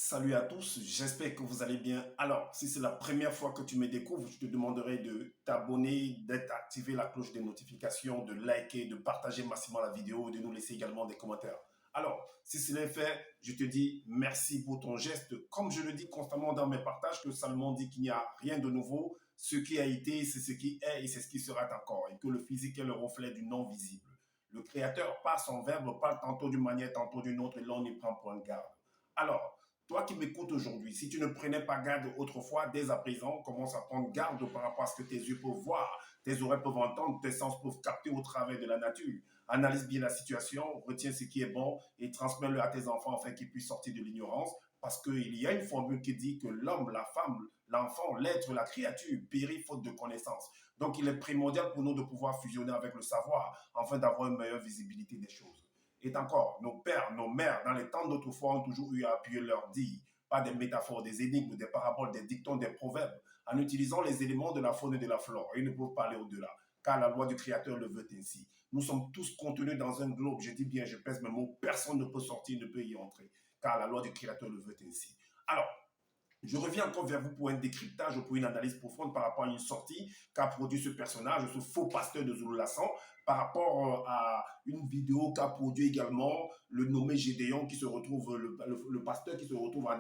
Salut à tous, j'espère que vous allez bien. Alors, si c'est la première fois que tu me découvres, je te demanderai de t'abonner, d'activer la cloche des notifications, de liker, de partager massivement la vidéo, de nous laisser également des commentaires. Alors, si cela est fait, je te dis merci pour ton geste. Comme je le dis constamment dans mes partages, que Salomon dit qu'il n'y a rien de nouveau. Ce qui a été, c'est ce qui est et c'est ce qui sera encore. Et que le physique est le reflet du non visible. Le Créateur, par son verbe, parle tantôt d'une manière, tantôt d'une autre, et l'on y prend point garde. Alors, toi qui m'écoutes aujourd'hui, si tu ne prenais pas garde autrefois, dès à présent, commence à prendre garde par rapport à ce que tes yeux peuvent voir, tes oreilles peuvent entendre, tes sens peuvent capter au travers de la nature. Analyse bien la situation, retiens ce qui est bon et transmets-le à tes enfants afin qu'ils puissent sortir de l'ignorance. Parce qu'il y a une formule qui dit que l'homme, la femme, l'enfant, l'être, la créature périt faute de connaissance. Donc il est primordial pour nous de pouvoir fusionner avec le savoir afin d'avoir une meilleure visibilité des choses. Et encore, nos pères, nos mères, dans les temps d'autrefois, ont toujours eu à appuyer leur dire, pas des métaphores, des énigmes, des paraboles, des dictons, des proverbes, en utilisant les éléments de la faune et de la flore. Ils ne peuvent pas aller au-delà, car la loi du Créateur le veut ainsi. Nous sommes tous contenus dans un globe, je dis bien, je pèse mes mots, personne ne peut sortir, ne peut y entrer, car la loi du Créateur le veut ainsi. Alors, je reviens encore vers vous pour un décryptage ou pour une analyse profonde par rapport à une sortie qu'a produit ce personnage, ce faux pasteur de Zulu Lassan, par rapport à une vidéo qu'a produit également le nommé Gédéon qui se retrouve, le pasteur qui se retrouve en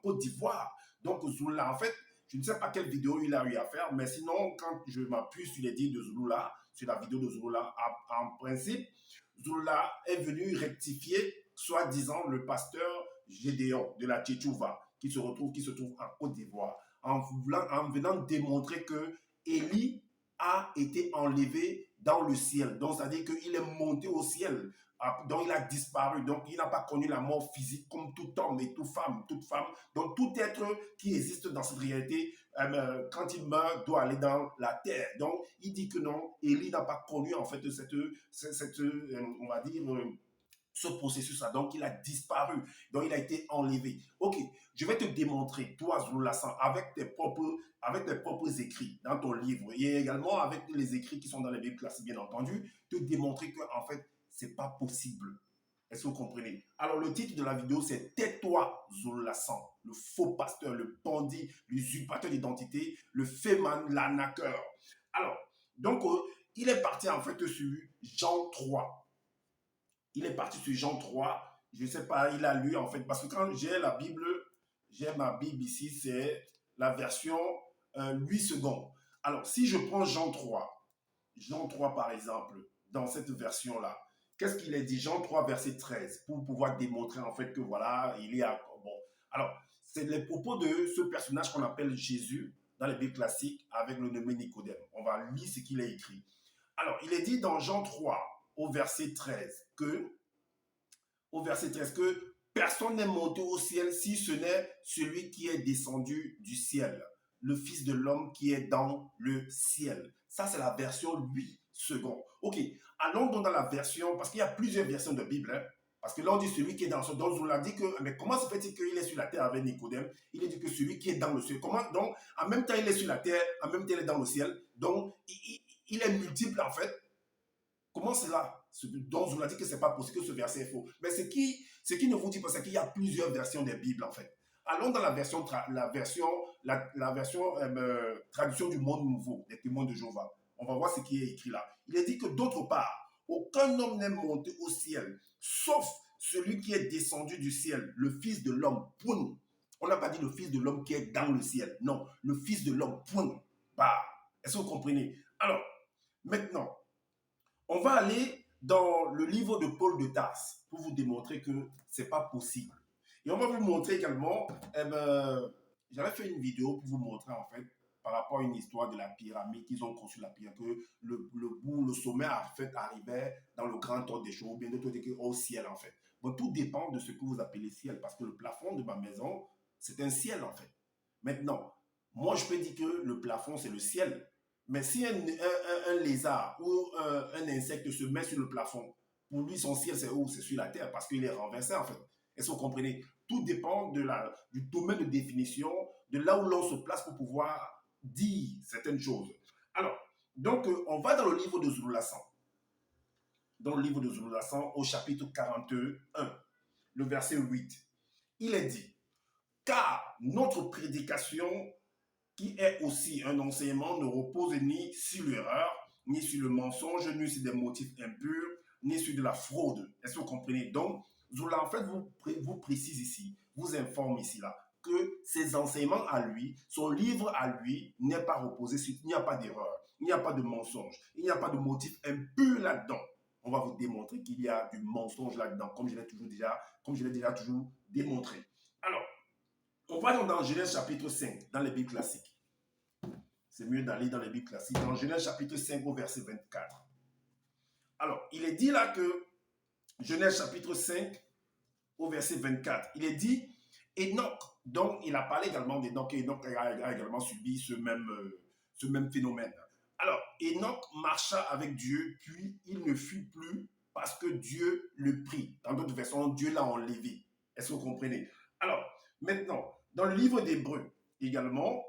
Côte d'Ivoire. Donc Zula, en fait, je ne sais pas quelle vidéo il a eu à faire, mais sinon, quand je m'appuie sur les dires de Zula, sur la vidéo de Zula, en principe, Zula est venu rectifier, soi-disant, le pasteur Gédéon de la Tchétchouva, qui se trouve en Côte d'Ivoire, en venant démontrer que Élie a été enlevé dans le ciel. Donc, c'est-à-dire qu'il est monté au ciel. Donc, il a disparu. Donc, il n'a pas connu la mort physique comme tout homme et toute femme. Donc, tout être qui existe dans cette réalité, quand il meurt, doit aller dans la terre. Donc, il dit que non, Élie n'a pas connu, en fait, on va dire, ce processus-là. Donc, il a disparu. Donc, il a été enlevé. OK, je vais te démontrer, toi, Zulu Lassan, avec tes propres écrits dans ton livre et également avec les écrits qui sont dans les Bibles classiques, bien entendu, te démontrer que, en fait, c'est pas possible. Est-ce que vous comprenez? Alors, le titre de la vidéo, c'est Tais-toi, Zulu Lassan, le faux pasteur, le bandit, l'usurpateur d'identité, le féman, l'arnaqueur. Alors, donc, il est parti, en fait, sur Jean 3. Il est parti sur Jean 3. Je ne sais pas, il a lu en fait, parce que quand j'ai la Bible, j'ai ma Bible ici, c'est la version 8 secondes. Alors, si je prends Jean 3 par exemple, dans cette version-là, qu'est-ce qu'il est dit? Jean 3, verset 13, pour pouvoir démontrer en fait que voilà, il y a. Bon, alors, c'est les propos de ce personnage qu'on appelle Jésus dans les Bibles classiques avec le nommé Nicodème. On va lire ce qu'il a écrit. Alors, il est dit dans Jean 3, au verset 13, que personne n'est monté au ciel si ce n'est celui qui est descendu du ciel, le Fils de l'homme qui est dans le ciel. Ça, c'est la version 8 secondes. OK, allons donc dans la version, parce qu'il y a plusieurs versions de Bible, hein. Parce que là, on dit celui qui est dans ce ciel. Donc, on l'a dit que, mais comment se fait-il qu'il est sur la terre avec Nicodème? Il est dit que celui qui est dans le ciel. Comment, donc, en même temps, il est sur la terre, en même temps, il est dans le ciel. Donc, il est multiple, en fait. Comment cela? Donc, je vous l'ai dit que ce n'est pas possible, que ce verset est faux. Mais ce qui ne vous dit pas, c'est qu'il y a plusieurs versions des Bibles, en fait. Allons dans la version, traduction du monde nouveau, des témoins de Jéhovah. On va voir ce qui est écrit là. Il est dit que d'autre part, aucun homme n'est monté au ciel, sauf celui qui est descendu du ciel, le Fils de l'homme. Point. On n'a pas dit le Fils de l'homme qui est dans le ciel. Non, le Fils de l'homme. Point. Bah, est-ce que vous comprenez? Alors, maintenant, on va aller dans le livre de Paul de Tarse pour vous démontrer que ce n'est pas possible. Et on va vous montrer également, j'avais fait une vidéo pour vous montrer en fait, par rapport à une histoire de la pyramide, qu'ils ont conçu la pyramide, que le sommet en fait arrivait dans le grand ordre des choses, bien d'autres au ciel en fait. Bon, tout dépend de ce que vous appelez ciel, parce que le plafond de ma maison, c'est un ciel en fait. Maintenant, moi je peux dire que le plafond c'est le ciel, mais si un lézard ou un insecte se met sur le plafond, pour lui, son ciel, c'est où? C'est sur la terre, parce qu'il est renversé, en fait. Est-ce que vous comprenez? Tout dépend du domaine de définition, de là où l'on se place pour pouvoir dire certaines choses. Alors, donc, on va dans le livre de Zulu Lassan. Dans le livre de Zulu Lassan, au chapitre 41. le verset 8. Il est dit, car notre prédication, qui est aussi un enseignement, ne repose ni sur l'erreur, ni sur le mensonge, ni sur des motifs impurs, ni sur de la fraude. Est-ce que vous comprenez? Donc, Zola, en fait, vous précise ici, vous informe ici, là, que ses enseignements à lui, son livre à lui, n'est pas reposé sur, il n'y a pas d'erreur, il n'y a pas de mensonge, il n'y a pas de motif impur là-dedans. On va vous démontrer qu'il y a du mensonge là-dedans, comme je l'ai déjà toujours démontré. Alors, on va donc dans Genèse chapitre 5, dans les Bibles classiques. C'est mieux d'aller dans les Bibles classiques. Dans Genèse chapitre 5 au verset 24. Alors, il est dit là que, Genèse chapitre 5 au verset 24, il est dit, Enoch, donc il a parlé également d'Enoch, et Enoch a également subi ce même phénomène. Alors, Enoch marcha avec Dieu, puis il ne fut plus parce que Dieu le prit. Dans d'autres versions, Dieu l'a enlevé. Est-ce que vous comprenez? Alors, maintenant, dans le livre d'Hébreux également,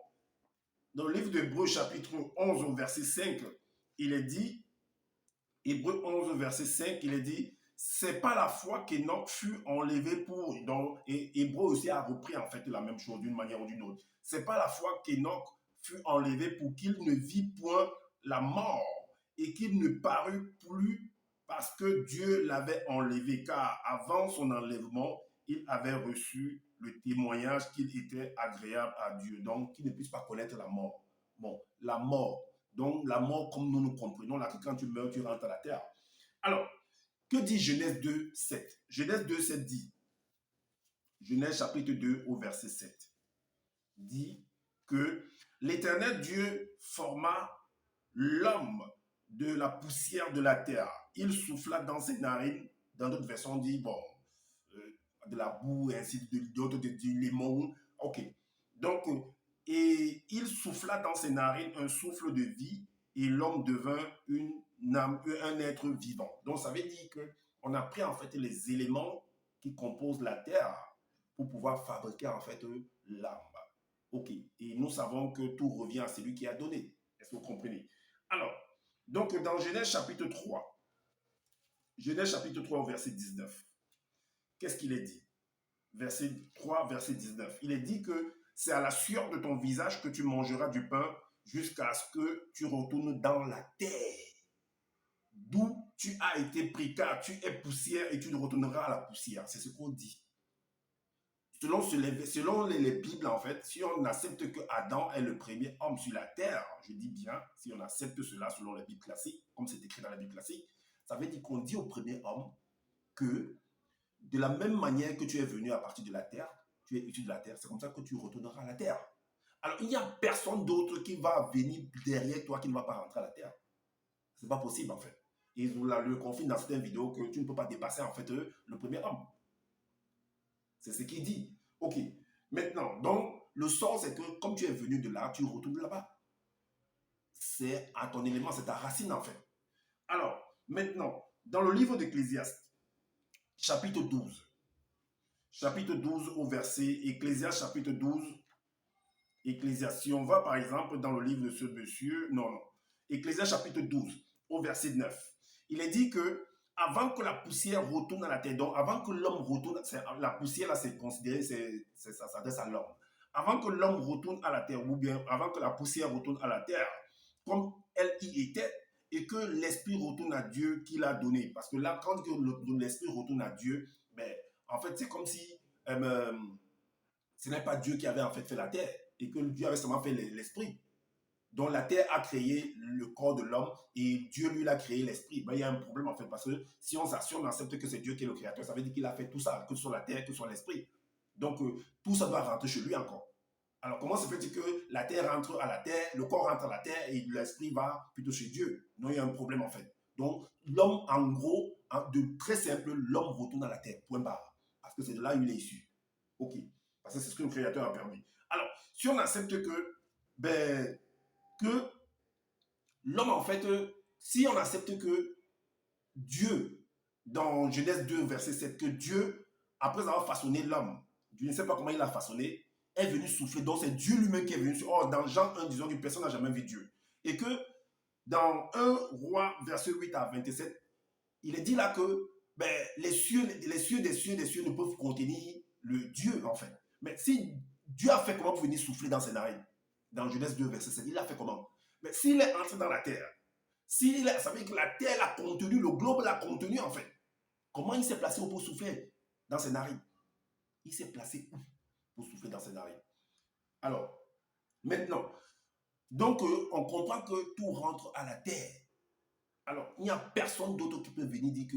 dans le livre d'Hébreux chapitre 11 au verset 5, il est dit, Hébreux 11 verset 5, il est dit, c'est pas la foi qu'Enoch fut enlevé pour, donc, et Hébreux aussi a repris en fait la même chose d'une manière ou d'une autre. C'est pas la foi qu'Enoch fut enlevé pour qu'il ne vit point la mort et qu'il ne parut plus parce que Dieu l'avait enlevé, car avant son enlèvement, il avait reçu le témoignage qu'il était agréable à Dieu, donc qu'il ne puisse pas connaître la mort. Bon, la mort. Donc, la mort, comme nous comprenons, là, que quand tu meurs, tu rentres à la terre. Alors, que dit Genèse 2, 7? Genèse 2, 7 dit, Genèse chapitre 2 au verset 7, dit que l'Éternel Dieu forma l'homme de la poussière de la terre. Il souffla dans ses narines, dans d'autres versions, on dit, bon, de la boue, et ainsi d'autres, du limon. Ok. Donc, et il souffla dans ses narines un souffle de vie, et l'homme devint un être vivant. Donc, ça veut dire qu'on a pris en fait les éléments qui composent la terre pour pouvoir fabriquer en fait l'âme. Ok. Et nous savons que tout revient à celui qui a donné. Est-ce que vous comprenez? Alors, donc dans Genèse chapitre 3, Genèse chapitre 3 au verset 19, qu'est-ce qu'il est dit? Verset 3, verset 19. Il est dit que c'est à la sueur de ton visage que tu mangeras du pain jusqu'à ce que tu retournes dans la terre, d'où tu as été pris, car tu es poussière et tu retourneras à la poussière. C'est ce qu'on dit. Selon les Bibles, en fait, si on accepte que Adam est le premier homme sur la terre, je dis bien, si on accepte cela selon les Bibles classiques, comme c'est écrit dans la Bible classique, ça veut dire qu'on dit au premier homme que de la même manière que tu es venu à partir de la terre, tu es issu de la terre, c'est comme ça que tu retourneras à la terre. Alors, il n'y a personne d'autre qui va venir derrière toi qui ne va pas rentrer à la terre. Ce n'est pas possible, en fait. Et ils nous le confient dans certaines vidéos que tu ne peux pas dépasser, en fait, le premier homme. C'est ce qu'il dit. Ok. Maintenant, donc, le sort, c'est que comme tu es venu de là, tu retournes là-bas. C'est à ton élément, c'est ta racine, en fait. Alors, maintenant, dans le livre d'Ecclésiaste, chapitre 12. Chapitre 12 au verset, Ecclésiaste chapitre 12, Ecclésiaste. Si on va par exemple dans le livre de ce monsieur, non. Ecclésiaste chapitre 12 au verset 9. Il est dit que avant que la poussière retourne à la terre, donc avant que l'homme retourne, la poussière là c'est considéré, ça s'adresse à l'homme. Avant que l'homme retourne à la terre, ou bien avant que la poussière retourne à la terre, comme elle y était, et que l'esprit retourne à Dieu qui l'a donné. Parce que là, quand l'esprit retourne à Dieu, ben, en fait, c'est comme si ce n'est pas Dieu qui avait en fait la terre, et que Dieu avait seulement fait l'esprit. Donc la terre a créé le corps de l'homme et Dieu lui a créé l'esprit. Ben, il y a un problème en fait, parce que si on accepte que c'est Dieu qui est le créateur, ça veut dire qu'il a fait tout ça, que ce soit la terre, que ce soit l'esprit. Donc tout ça doit rentrer chez lui encore. Alors comment se fait-il que la terre rentre à la terre, le corps rentre à la terre et l'esprit va plutôt chez Dieu? Non, il y a un problème en fait. Donc l'homme, en gros, de très simple, l'homme retourne à la terre, point barre. Parce que c'est de là où il est issu. Ok. Parce que c'est ce que le créateur a permis. Alors, si on accepte que l'homme, en fait, si on accepte que Dieu, dans Genèse 2, verset 7, que Dieu, après avoir façonné l'homme, je ne sais pas comment il l'a façonné, est venu souffler. Donc, c'est Dieu lui-même qui est venu. Or, dans Jean 1, disons que personne n'a jamais vu Dieu. Et que dans 1 Roi, verset 8 à 27, il est dit là que ben, les cieux des cieux ne peuvent contenir le Dieu, en fait. Mais si Dieu a fait comment pour venir souffler dans ses narines, dans Genèse 2, verset 7, il a fait comment? Mais s'il est entré dans la terre, ça veut dire que la terre l'a contenu, le globe l'a contenu, en fait. Comment il s'est placé pour souffler dans ses narines? Il s'est placé où pour souffler dans ses narines? Alors, maintenant, donc on comprend que tout rentre à la terre. Alors, il n'y a personne d'autre qui peut venir dire que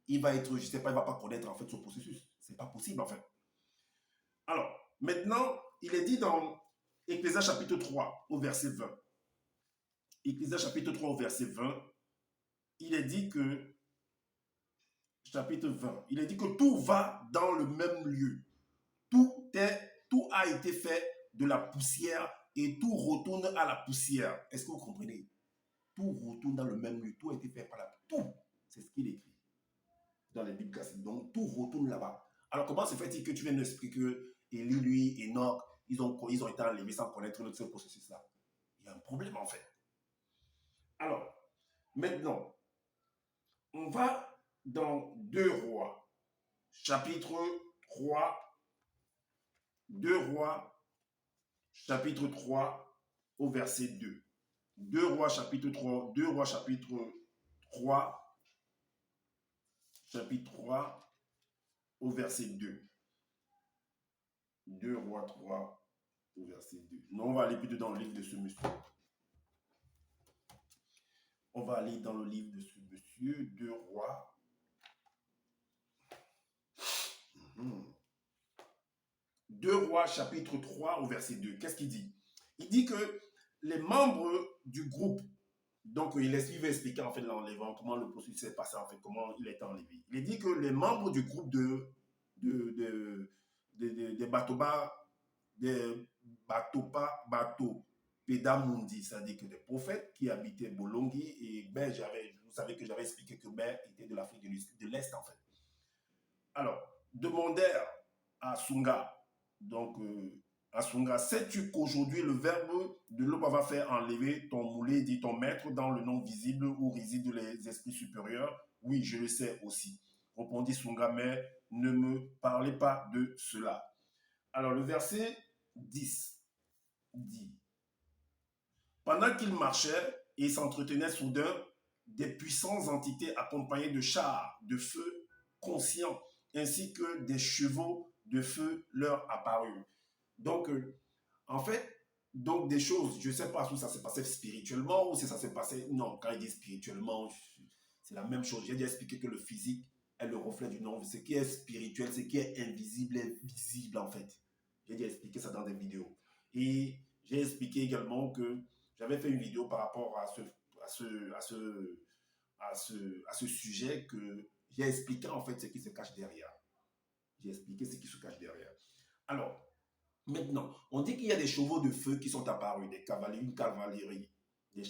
il va être, je ne sais pas, il ne va pas connaître en fait ce processus. Ce n'est pas possible en fait. Alors, maintenant, il est dit dans Ecclésias chapitre 3 au verset 20. Ecclésias chapitre 3 au verset 20, il est dit que, chapitre 20, il est dit que tout va dans le même lieu. Tout a été fait de la poussière et tout retourne à la poussière. Est-ce que vous comprenez? Tout retourne dans le même lieu. Tout a été fait par la... Tout. C'est ce qu'il écrit dans les Bibles classiques. Donc, tout retourne là-bas. Alors, comment se fait-il que tu viens d'expliquer que Élie, lui, Enoch, ils ont été enlevés sans connaître ce processus-là? Il y a un problème, en fait. Alors, maintenant, on va dans 2 Rois, chapitre 3, 2 Rois, chapitre 3, au verset 2. 2 Rois, chapitre 3, 2 Rois, chapitre 3, chapitre 3, au verset 2. 2 Rois 3, au verset 2. Non, on va aller plutôt dans le livre de ce monsieur. On va aller dans le livre de ce monsieur, 2 Rois. 2 Rois, chapitre 3, au verset 2. Qu'est-ce qu'il dit? Il dit que les membres du groupe, donc il va expliquer en fait l'enlèvement, comment le processus s'est passé, en fait, comment il est enlevé. Il dit que les membres du groupe des Pédamundi, c'est-à-dire que des prophètes qui habitaient Bolongi, et ben, vous savez que j'avais expliqué que Ben était de l'Afrique de l'Est, en fait. Alors, demandèrent à Sunga, donc à Sunga, sais-tu qu'aujourd'hui le verbe de l'Oba va faire enlever ton moulé, dit ton maître, dans le nom visible où résident les esprits supérieurs? Oui, je le sais aussi, répondit Sunga, mais ne me parlez pas de cela. Alors, le verset 10 dit, pendant qu'il marchait et s'entretenait soudain, des puissantes entités accompagnées de chars de feu conscients ainsi que des chevaux de feu leur apparurent. Donc, en fait, donc des choses, je ne sais pas si ça s'est passé spirituellement ou si ça s'est passé... Non, quand il dit spirituellement, c'est la même chose. J'ai déjà expliqué que le physique est le reflet du nom. Ce qui est spirituel, ce qui est invisible est visible en fait. J'ai déjà expliqué ça dans des vidéos. Et j'ai expliqué également que j'avais fait une vidéo par rapport à ce sujet que j'ai expliqué en fait ce qui se cache derrière. J'ai expliqué ce qui se cache derrière. Alors, maintenant, on dit qu'il y a des chevaux de feu qui sont apparus, une cavalerie, avec des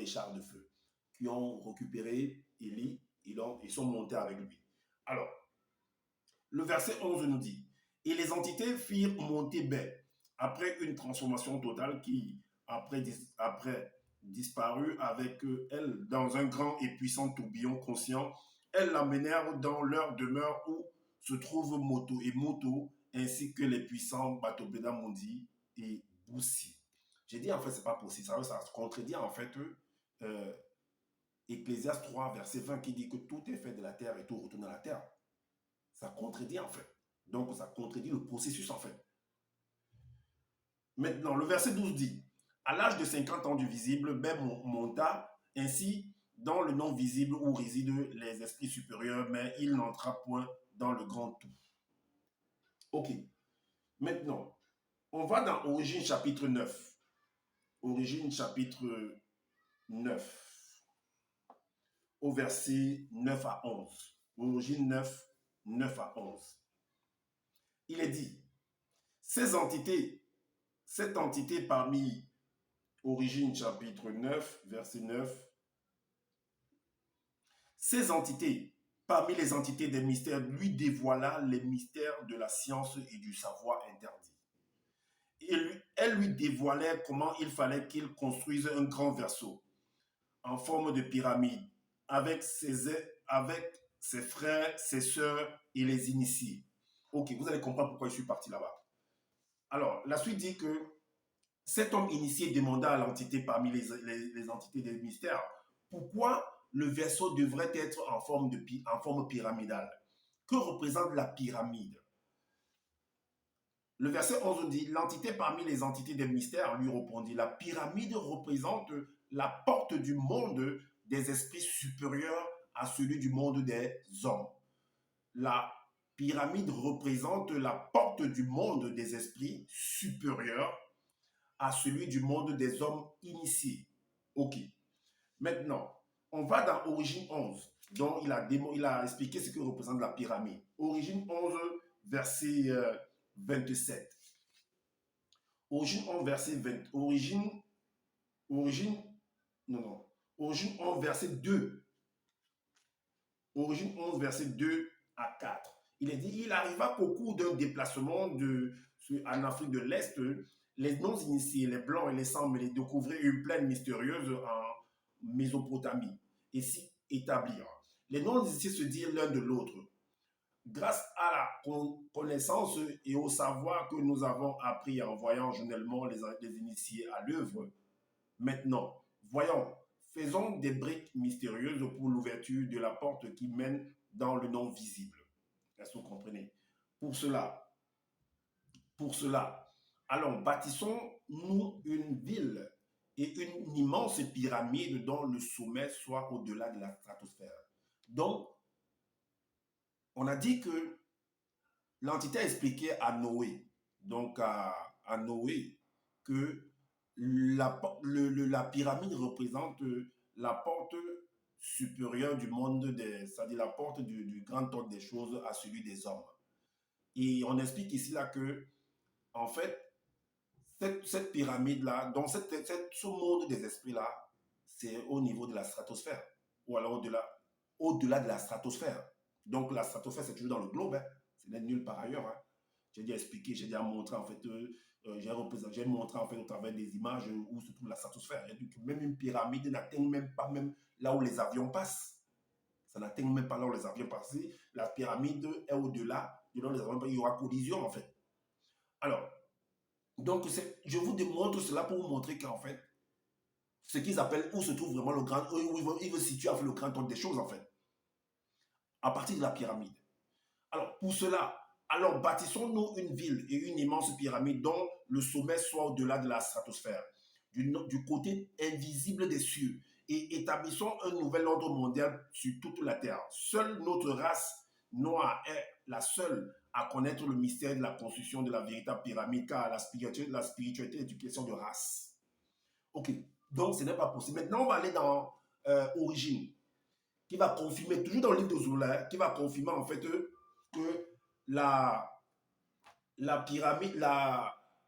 chars de feu, qui ont récupéré Élie, ils sont montés avec lui. Alors, le verset 11 nous dit, et les entités firent monter Ben, après une transformation totale qui, après disparut avec elle dans un grand et puissant tourbillon conscient, elles l'amenèrent dans leur demeure où se trouvent Moto et Moto, ainsi que les puissants Batopeda Mundi et Boussi. J'ai dit en fait, c'est pas possible, ça se contredit en fait Ecclésias 3, verset 20 qui dit que tout est fait de la terre et tout retourne à la terre. Ça contredit en fait. Donc ça contredit le processus en fait. Maintenant, le verset 12 dit, à l'âge de 50 ans du visible, Ben monta ainsi dans le non visible où résident les esprits supérieurs, mais il n'entra point dans le grand tout. Ok. Maintenant, on va dans Origine chapitre 9. Origine chapitre 9. Au verset 9 à 11. Origine 9, 9 à 11. Il est dit, cette entité parmi Origine chapitre 9, verset 9, ces entités, parmi les entités des mystères, lui dévoila les mystères de la science et du savoir interdit. Elle lui dévoilait comment il fallait qu'il construise un grand vaisseau en forme de pyramide avec ses frères, ses sœurs et les initiés. Ok, vous allez comprendre pourquoi je suis parti là-bas. Alors, la suite dit que cet homme initié demanda à l'entité parmi les entités des mystères pourquoi le vaisseau devrait être en forme pyramidale. Que représente la pyramide? Le verset 11 dit, l'entité parmi les entités des mystères lui répondit, la pyramide représente la porte du monde des esprits supérieurs à celui du monde des hommes. La pyramide représente la porte du monde des esprits supérieurs à celui du monde des hommes initiés. Ok. Maintenant, on va dans Origine 11, dont il a expliqué ce que représente la pyramide. Origine 11, verset 27. Origine 11, verset 20. Origine, non, non. Origine 11, verset 2. Origine 11, verset 2 à 4. Il est dit, il arriva qu'au cours d'un déplacement en Afrique de l'Est, les non-initiés, les blancs et les sans mêlés découvrirent une plaine mystérieuse en Mésopotamie et s'y établirent. Les non-initiés se dirent l'un de l'autre, grâce à la connaissance et au savoir que nous avons appris en voyant journellement les initiés à l'œuvre. Maintenant, voyons, faisons des briques mystérieuses pour l'ouverture de la porte qui mène dans le non visible. Est-ce que vous comprenez? Pour cela, allons, bâtissons-nous une ville et une immense pyramide dont le sommet soit au-delà de la stratosphère. Donc, on a dit que l'entité a expliqué à Noé, donc à Noé, que la pyramide représente la porte supérieure du monde, c'est-à-dire la porte du grand ordre des choses à celui des hommes. Et on explique ici là que, en fait, cette pyramide-là, donc ce monde des esprits-là, c'est au niveau de la stratosphère, ou alors au-delà de la stratosphère. Donc la stratosphère, c'est toujours dans le globe, hein. Ce n'est nulle part ailleurs. Hein. J'ai déjà expliqué, j'ai déjà montré en fait, j'ai montré en fait au travers des images où se trouve la stratosphère. Même une pyramide n'atteint même pas même là où les avions passent. Ça n'atteint même pas là où les avions passent. La pyramide est au-delà, de là où les avions passent, il y aura collision en fait. Alors, donc je vous démontre cela pour vous montrer qu'en fait, ce qu'ils appellent où se trouve vraiment le grand, où il veut situer en fait, le grand ordre des choses en fait, à partir de la pyramide. Alors, pour cela, alors bâtissons-nous une ville et une immense pyramide dont le sommet soit au-delà de la stratosphère, du côté invisible des cieux, et établissons un nouvel ordre mondial sur toute la terre. Seule notre race noire est la seule à connaître le mystère de la construction de la véritable pyramide, car la spiritualité est une question de race. Ok, donc ce n'est pas possible. Maintenant, on va aller dans Origine, qui va confirmer, toujours dans le livre de Zola, qui va confirmer en fait que la pyramide,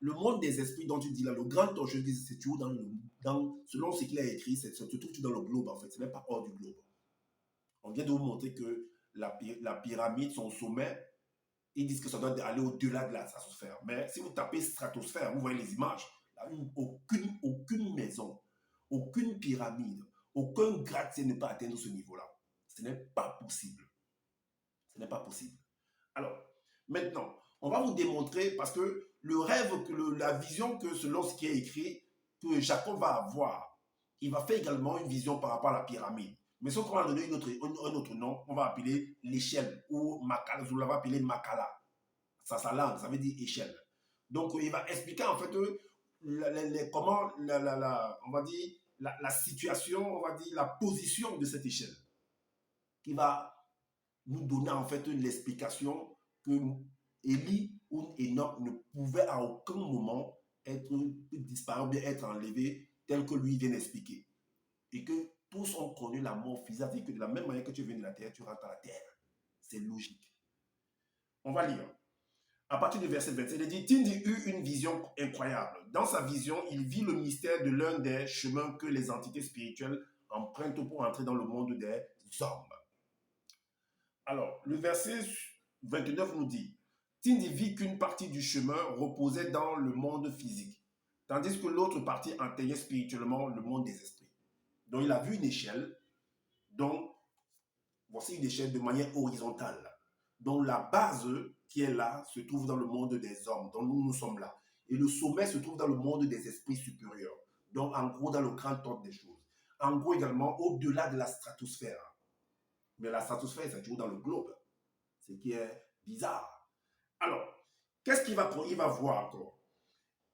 le monde des esprits dont tu dis là, le grand torchon, c'est toujours selon ce qu'il a écrit, c'est tout dans le globe en fait, ce n'est pas hors du globe. On vient de vous montrer que la pyramide, son sommet, ils disent que ça doit aller au-delà de la stratosphère. Mais si vous tapez stratosphère, vous voyez les images, là, aucune maison, aucune pyramide, aucun gratte-ciel ne peut atteindre ce niveau-là. Ce n'est pas possible. Ce n'est pas possible. Alors, maintenant, on va vous démontrer, parce que le rêve, la vision que selon ce qui est écrit, que Jacob va avoir, il va faire également une vision par rapport à la pyramide. Mais sauf qu'on va donner un autre nom, on va appeler l'échelle, ou Makala, vous l'avez appelé Makala. Ça, sa langue, ça veut dire échelle. Donc, il va expliquer en fait comment, on va dire, la situation, on va dire, la position de cette échelle, qui va nous donner en fait l'explication que Élie ou Enoch ne pouvait à aucun moment être disparu, bien être enlevé, tel que lui vient d'expliquer. Et que tous ont connu la mort physique, que de la même manière que tu viens de la terre, tu rentres à la terre. C'est logique. On va lire. À partir du verset 27, il dit, Tindi eut une vision incroyable. Dans sa vision, il vit le mystère de l'un des chemins que les entités spirituelles empruntent pour entrer dans le monde des hommes. Alors, le verset 29 nous dit, Tindi vit qu'une partie du chemin reposait dans le monde physique, tandis que l'autre partie atteignait spirituellement le monde des esprits. Donc, il a vu une échelle dont voici une échelle de manière horizontale, dont la base qui est là se trouve dans le monde des hommes, dont nous sommes là. Et le sommet se trouve dans le monde des esprits supérieurs, donc en gros dans le grand ordre des choses. En gros également au-delà de la stratosphère. Mais la stratosphère, c'est toujours dans le globe, ce qui est bizarre. Alors, qu'est-ce qu'il va voir encore?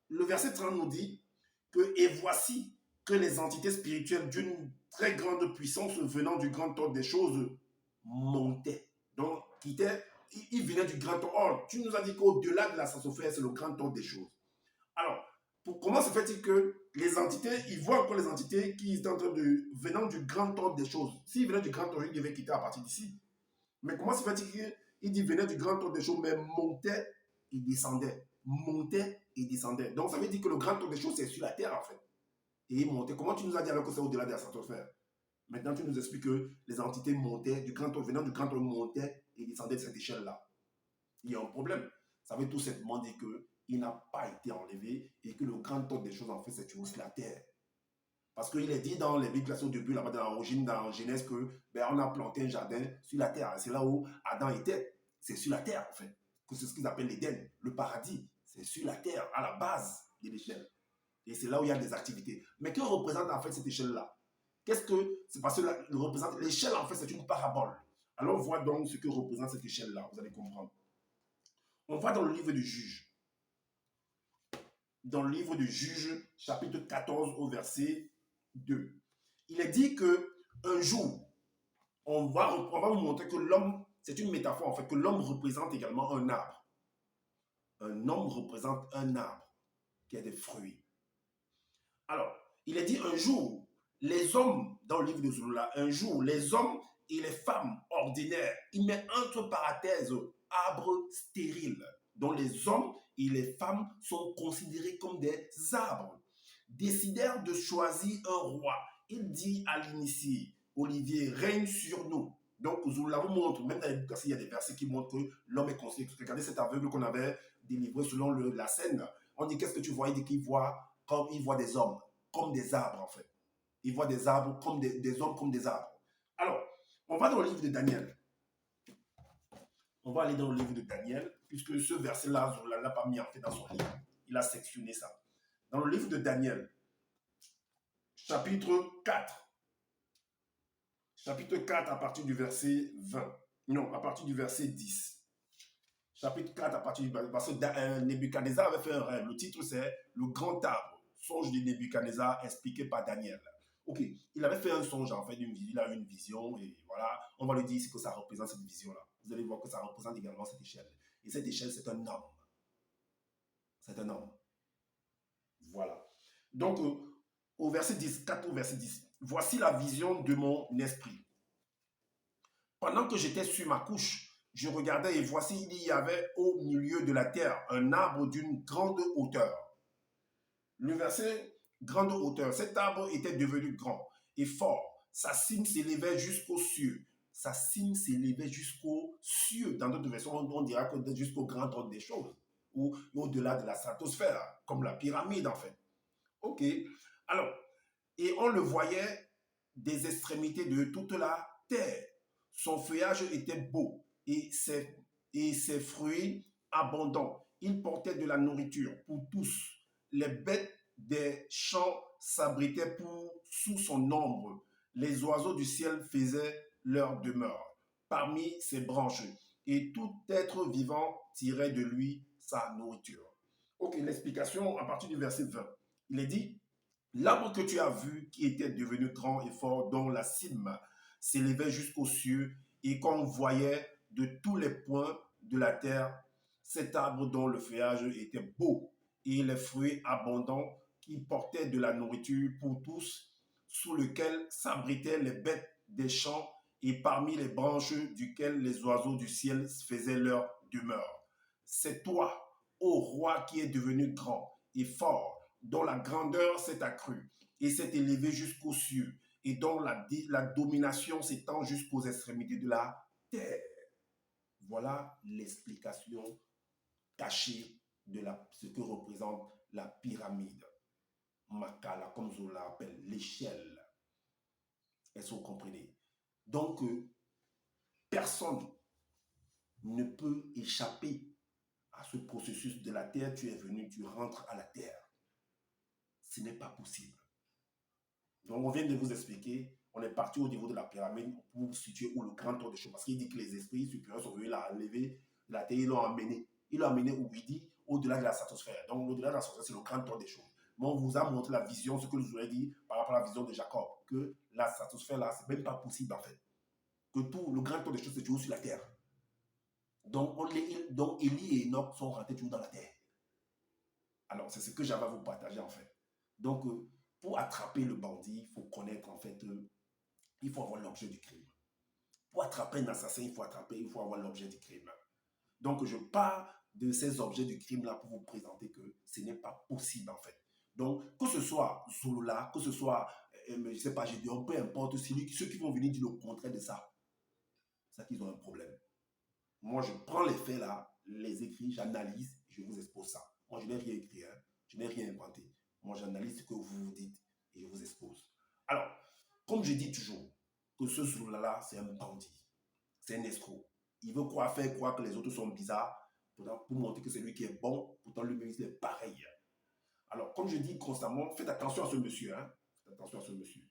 Le verset 30 nous dit que « Et voici que les entités spirituelles d'une très grande puissance venant du grand ordre des choses montaient. » Donc, il venait du grand ordre. Tu nous as dit qu'au-delà de la stratosphère, c'est le grand ordre des choses. Alors, comment se fait-il que les entités, ils voient encore les entités qui sont en train de venant du grand ordre des choses? S'ils venaient du grand ordre, ils devaient quitter à partir d'ici. Mais comment se fait-il qu'il dit venait du grand ordre des choses, mais montait et descendait? Montait et descendait. Donc, ça veut dire que le grand ordre des choses, c'est sur la terre, en fait. Et il montait. Comment tu nous as dit alors que c'est au-delà de la stratosphère? Maintenant, tu nous expliques que les entités montaient, du grand ordre, venant du grand ordre, montaient et descendaient de cette échelle-là. Il y a un problème. Ça veut tout simplement dire qu'il n'a pas été enlevé et que le grand ordre des choses, en fait, c'est toujours sur la terre. Parce qu'il est dit dans les Bibles classées au début, là-bas dans l'origine, dans Genèse, que on a planté un jardin sur la terre. C'est là où Adam était. C'est sur la terre, en fait. C'est ce qu'ils appellent l'Éden, le paradis. C'est sur la terre, à la base de l'échelle. Et c'est là où il y a des activités. Mais que représente en fait cette échelle-là? Qu'est-ce que c'est? Parce que l'échelle, en fait, c'est une parabole. Alors, on voit donc ce que représente cette échelle-là. Vous allez comprendre. On va dans le livre du Juge. Dans le livre du Juge, chapitre 14 au verset 2. Il est dit qu'un jour, on va vous montrer que l'homme, c'est une métaphore en fait, que l'homme représente également un arbre. Un homme représente un arbre qui a des fruits. Alors, il est dit un jour, les hommes, dans le livre de Zulula, un jour, les hommes et les femmes ordinaires, il met entre parenthèses arbres stériles, dont les hommes et les femmes sont considérés comme des arbres, décidèrent de choisir un roi. Il dit à l'initié, Olivier, règne sur nous. Donc, Zulula vous montre, même dans les bouquins, il y a des versets qui montrent que l'homme est considéré. Regardez cet aveugle qu'on avait délivré selon la scène. On dit, qu'est-ce que tu vois? Il dit qu'il voit comme il voit des hommes, comme des arbres en fait. Il voit des arbres comme des hommes comme des arbres. Alors, on va dans le livre de Daniel. On va aller dans le livre de Daniel, puisque ce verset-là, Zola ne l'a pas mis en fait dans son livre. Il a sectionné ça. Dans le livre de Daniel, chapitre 4. Chapitre 4 à partir du verset 20. Non, à partir du verset 10. Chapitre 4 à partir du verset... Parce que Nebuchadnezzar avait fait un rêve. Le titre, c'est « Le grand arbre ». Songe de Nebuchadnezzar expliqué par Daniel. Ok, il avait fait un songe en fait, il a eu une vision et voilà, on va lui dire ce que ça représente cette vision-là. Vous allez voir que ça représente également cette échelle. Et cette échelle, c'est un homme. C'est un homme. Voilà. Donc, au verset 10, 4 au verset 10, voici la vision de mon esprit. Pendant que j'étais sur ma couche, je regardais et voici, il y avait au milieu de la terre un arbre d'une grande hauteur. Le verset grande hauteur, cet arbre était devenu grand et fort. Sa cime s'élevait jusqu'aux cieux. Sa cime s'élevait jusqu'aux cieux. Dans d'autres versions, on dira que jusqu'au grand ordre des choses, ou au-delà de la stratosphère, comme la pyramide en fait. Ok. Alors, et on le voyait des extrémités de toute la terre. Son feuillage était beau et ses fruits abondants. Il portait de la nourriture pour tous. Les bêtes des champs s'abritaient sous son ombre. Les oiseaux du ciel faisaient leur demeure parmi ses branches. Et tout être vivant tirait de lui sa nourriture. Ok, l'explication à partir du verset 20. Il est dit, l'arbre que tu as vu qui était devenu grand et fort, dont la cime s'élevait jusqu'aux cieux et qu'on voyait de tous les points de la terre, cet arbre dont le feuillage était beau et les fruits abondants qui portaient de la nourriture pour tous, sous lequel s'abritaient les bêtes des champs et parmi les branches duquel les oiseaux du ciel faisaient leur demeure. C'est toi, ô roi, qui es devenu grand et fort, dont la grandeur s'est accrue et s'est élevée jusqu'aux cieux, et dont la domination s'étend jusqu'aux extrémités de la terre. Voilà l'explication cachée de ce que représente la pyramide. Makala, comme on l'appelle, l'échelle. Est-ce que vous comprenez? Donc, Personne ne peut échapper à ce processus de la terre. Tu es venu, tu rentres à la terre. Ce n'est pas possible. Donc, on vient de vous expliquer, on est parti au niveau de la pyramide pour situer où le grand tour des choses. Parce qu'il dit que les esprits supérieurs sont venus la lever de la terre, ils l'ont amené. Ils l'ont amené où il dit au-delà de la stratosphère. Donc, au-delà de la stratosphère, c'est le grand tour des choses. Mais on vous a montré la vision, ce que je vous ai dit par rapport à la vision de Jacob, que la stratosphère là, c'est même pas possible en fait. Que tout le grand tour des choses, c'est toujours sur la terre. Donc, Élie et Enoch sont rentrés toujours dans la terre. Alors, c'est ce que j'avais à vous partager en fait. Donc, pour attraper le bandit, il faut connaître en fait, il faut avoir l'objet du crime. Pour attraper un assassin, il faut avoir l'objet du crime. Donc, je pars de ces objets du crime-là pour vous présenter que ce n'est pas possible en fait. Donc, que ce soit Zolola, que ce soit, je ne sais pas, Gédéon, peu importe, ceux qui vont venir dire le contraire de ça, c'est ça qu'ils ont un problème. Moi, je prends les faits là, les écrits, j'analyse, je vous expose ça. Moi, je n'ai rien écrit, hein, je n'ai rien inventé. Moi, j'analyse ce que vous vous dites et je vous expose. Alors, comme je dis toujours, que ce Zolola, c'est un bandit, c'est un escroc. Il veut faire croire que les autres sont bizarres, pour montrer que c'est lui qui est bon, pourtant lui-même il est pareil. Alors, comme je dis constamment, faites attention à ce monsieur, hein, faites attention à ce monsieur.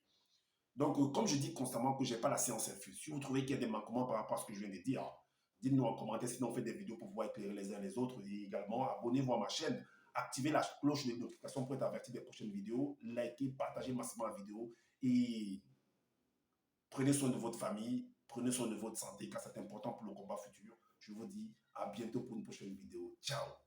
Donc, comme je dis constamment que je n'ai pas la science infuse, si vous trouvez qu'il y a des manquements par rapport à ce que je viens de dire, dites-nous en commentaire, sinon on fait des vidéos pour pouvoir éclairer les uns les autres. Et également, abonnez-vous à ma chaîne, activez la cloche de notification pour être averti des prochaines vidéos, likez, partagez massivement la vidéo et prenez soin de votre famille, prenez soin de votre santé car c'est important pour le combat futur. Je vous dis à bientôt pour une prochaine vidéo. Ciao!